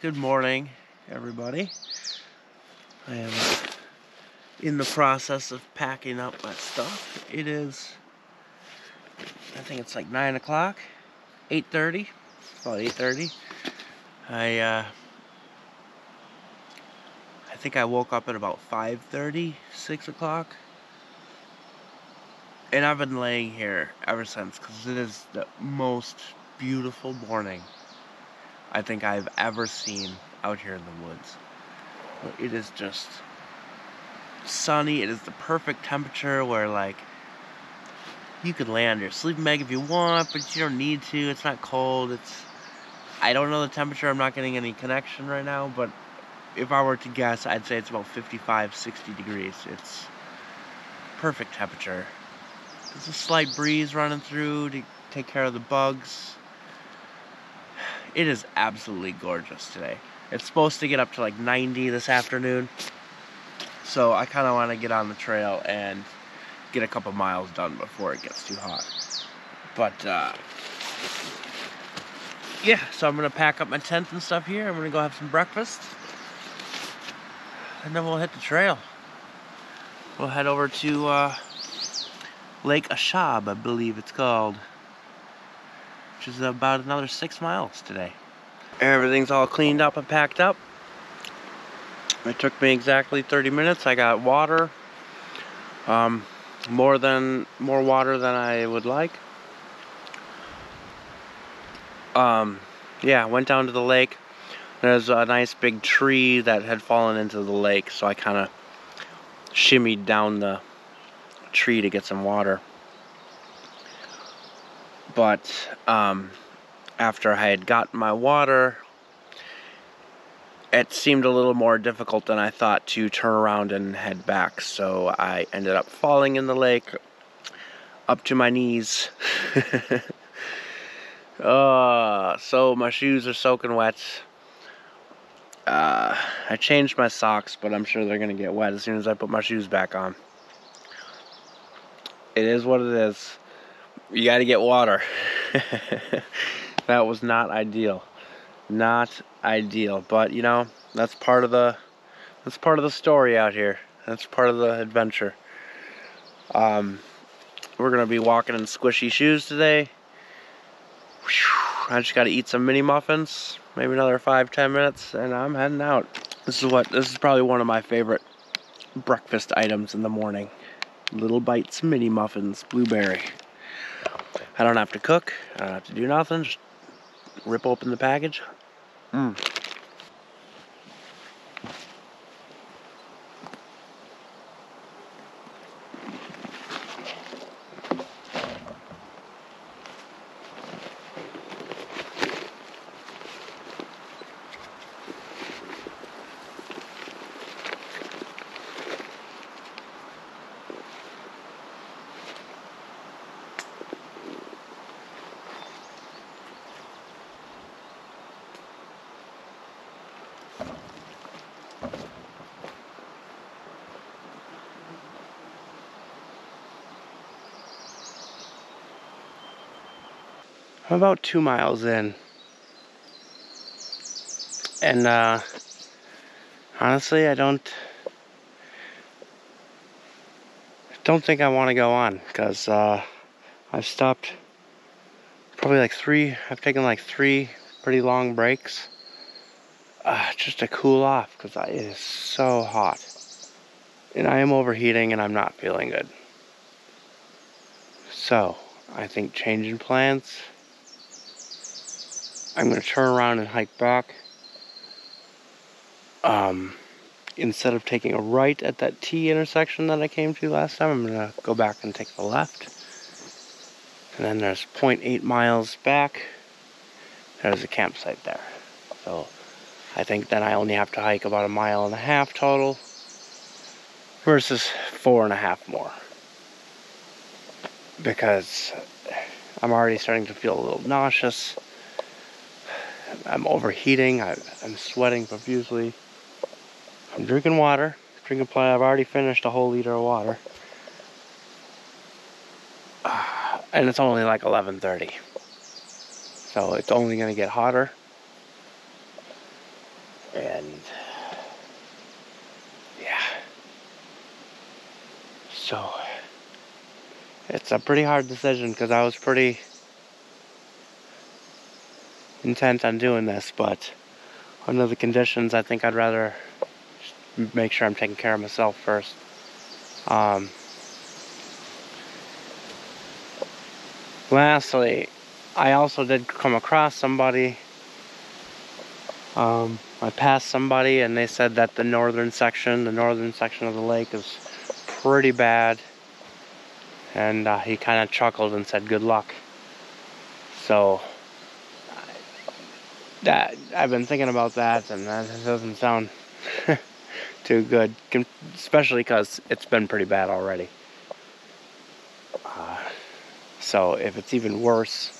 Good morning, everybody. I am in the process of packing up my stuff. It is, I think it's like 9 o'clock, 8:30, about 8:30. I think I woke up at about 5:30, 6 o'clock. And I've been laying here ever since because it is the most beautiful morning I think I've ever seen out here in the woods. It is just sunny. It is the perfect temperature where, like, you could lay on your sleeping bag if you want, but you don't need to. It's not cold. I don't know the temperature. I'm not getting any connection right now, but if I were to guess, I'd say it's about 55, 60 degrees. It's perfect temperature. There's a slight breeze running through to take care of the bugs. It is absolutely gorgeous today. It's supposed to get up to like 90 this afternoon, so I kind of want to get on the trail and get a couple miles done before it gets too hot. But yeah, so I'm gonna pack up my tent and stuff here. I'm gonna go have some breakfast, and then we'll hit the trail. We'll head over to Lake Ashab, I believe it's called, which is about another 6 miles today. Everything's all cleaned up and packed up. It took me exactly 30 minutes. I got water, more water than I would like. Yeah, went down to the lake. There's a nice big tree that had fallen into the lake, so I kind of shimmied down the tree to get some water. But after I had gotten my water, it seemed a little more difficult than I thought to turn around and head back, so I ended up falling in the lake up to my knees. So my shoes are soaking wet. I changed my socks, but I'm sure they're gonna get wet as soon as I put my shoes back on. It is what it is. You gotta get water. That was not ideal. Not ideal, but you know, that's part of the story out here. That's part of the adventure. We're gonna be walking in squishy shoes today. I just gotta eat some mini muffins, maybe another 5-10 minutes, and I'm heading out. This is probably one of my favorite breakfast items in the morning. Little Bites mini muffins, blueberry. I don't have to cook, I don't have to do nothing, just rip open the package. I'm about 2 miles in, and honestly, I don't think I want to go on, because I've stopped probably like I've taken like 3 pretty long breaks, just to cool off, because it is so hot, and I am overheating, and I'm not feeling good. So I think changing plans. I'm going to turn around and hike back. Instead of taking a right at that T intersection that I came to last time, I'm going to go back and take the left. And then there's 0.8 miles back. There's a campsite there. So I think then I only have to hike about 1.5 miles total versus 4.5 more. Because I'm already starting to feel a little nauseous. I'm overheating. I'm sweating profusely. I'm drinking water. I've already finished a whole liter of water. And it's only like 11:30. So it's only going to get hotter. And yeah, so it's a pretty hard decision because I was pretty intent on doing this, but under the conditions, I think I'd rather make sure I'm taking care of myself first. Lastly, I also did come across somebody. I passed somebody and they said that the northern section of the lake is pretty bad. And he kind of chuckled and said, "Good luck." So that I've been thinking about that, and that doesn't sound too good, especially because it's been pretty bad already. So if it's even worse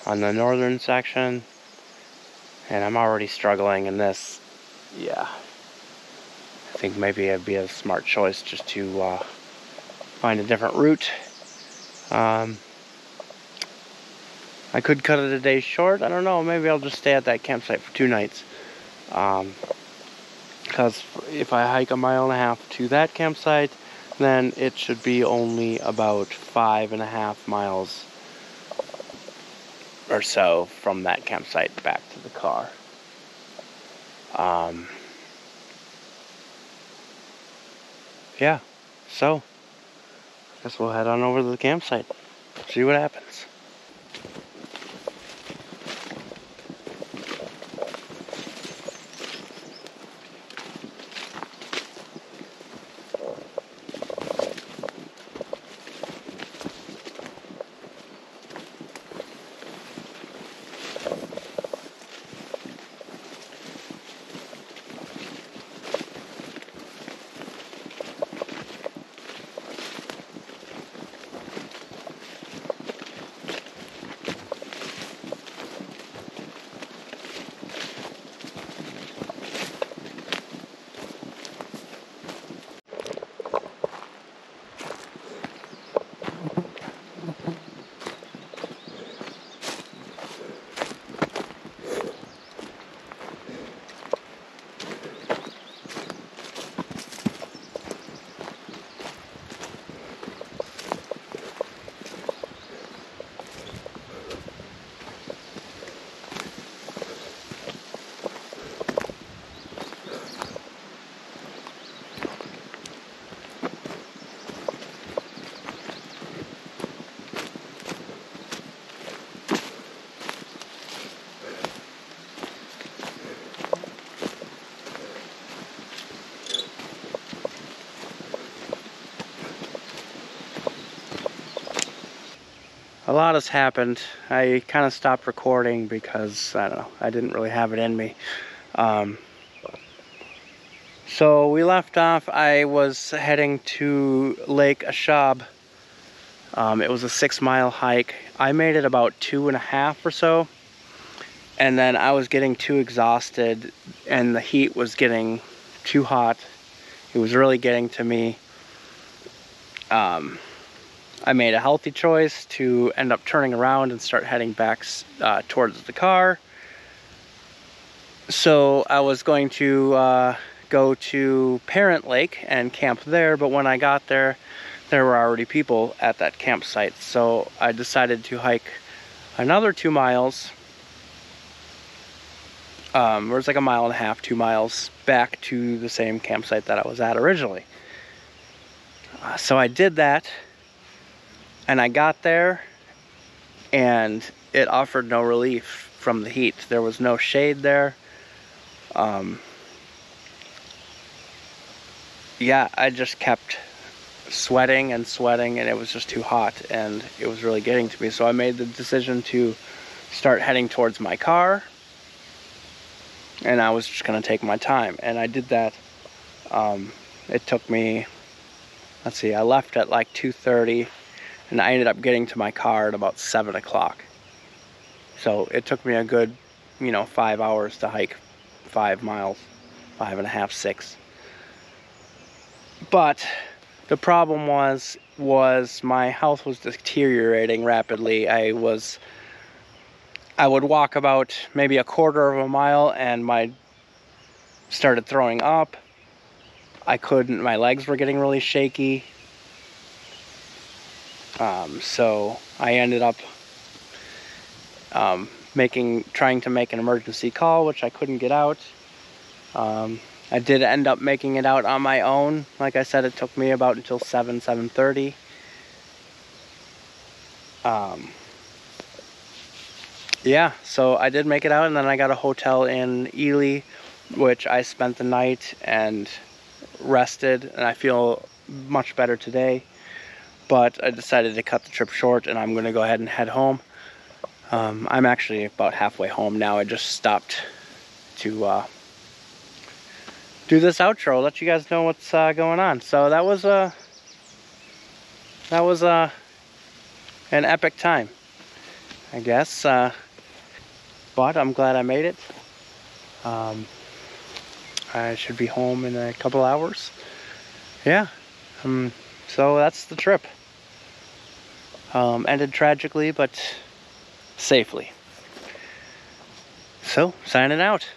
on the northern section, and I'm already struggling in this, yeah, I think maybe it'd be a smart choice just to find a different route. I could cut it a day short. I don't know. Maybe I'll just stay at that campsite for 2 nights. Because if I hike 1.5 miles to that campsite, then it should be only about 5.5 miles or so from that campsite back to the car. Yeah, so I guess we'll head on over to the campsite, see what happens. A lot has happened. I kind of stopped recording because, I don't know, I didn't really have it in me. So we left off, I was heading to Lake Ashab. It was a 6-mile hike. I made it about 2.5 or so. And then I was getting too exhausted and the heat was getting too hot. It was really getting to me. I made a healthy choice to end up turning around and start heading back towards the car. So I was going to go to Parent Lake and camp there, but when I got there, there were already people at that campsite. So I decided to hike another 2 miles. It was like 1.5 miles, 2 miles back to the same campsite that I was at originally. So I did that. And I got there, and it offered no relief from the heat. There was no shade there. Yeah, I just kept sweating and sweating, and it was just too hot, and it was really getting to me. So I made the decision to start heading towards my car, and I was just going to take my time. And I did that. It took me, let's see, I left at like 2:30. And I ended up getting to my car at about 7 o'clock. So it took me a good, 5 hours to hike 5 miles, 5.5, 6. But the problem was my health was deteriorating rapidly. I would walk about maybe 1/4 of a mile and my started throwing up. My legs were getting really shaky. So I ended up trying to make an emergency call, which I couldn't get out. I did end up making it out on my own. Like I said, it took me about until 7:30. Yeah, so I did make it out, and then I got a hotel in Ely, which I spent the night and rested, and I feel much better today. But I decided to cut the trip short, and I'm going to go ahead and head home. I'm actually about halfway home now. I just stopped to do this outro, let you guys know what's going on. So that was an epic time, I guess. But I'm glad I made it. I should be home in a couple hours. Yeah. So that's the trip. Ended tragically, but safely. So, signing out.